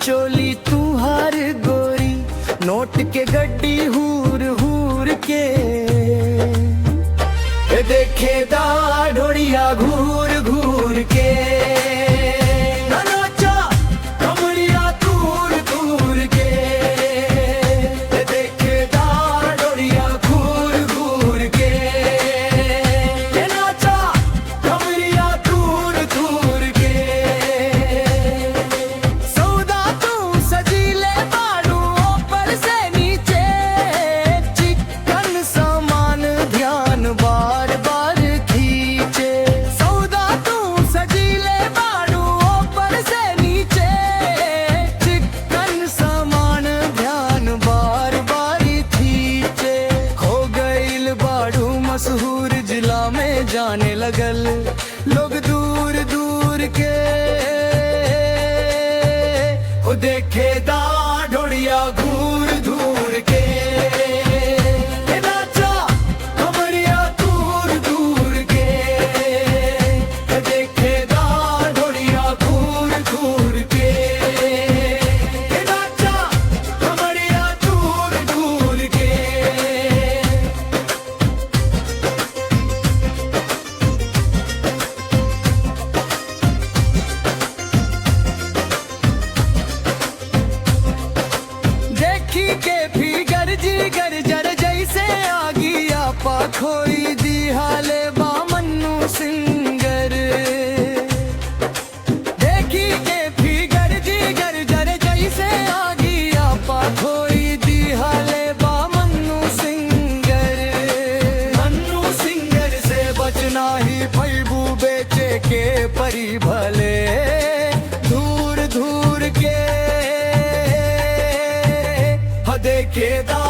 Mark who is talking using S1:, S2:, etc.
S1: चोली तू हार गोरी, नोट के गड्डी हूर हूर के देखे दा ढोड़िया घूर घूर के नाचा कमरिया दूर दूर के देखे दा ढोड़िया घूर घूर के नाचा कमरिया दूर दूर के सौदा तू सजीले बाड़ू ऊपर से नीचे, चिकन सामान ध्यान बार बार खींचे। सौदा तू सजीले बाड़ू ऊपर से नीचे, चिकन सामान ध्यान बार बार खींचे। हो गईल बाड़ू मशहूर जिला में जाने लगल लोग दूर दूर के हो देखे दा ढोड़िया घूर घूर के नाचा कमरिया दूर दूर के देखे दा ढोड़िया घूर घूर के नाचा कमरिया दूर दूर के। देखी के फिगर जिगर जर जैसे आगी आपा खोई दी हाले बामन्नू सिंगर। देखी के फिगर जिगर जर जैसे आगी आपा खोई दी हाले बामन्नू सिंगर। मन्नू सिंगर से बचना ही पैबू बेचे के परी भले दूर दूर के देखे दा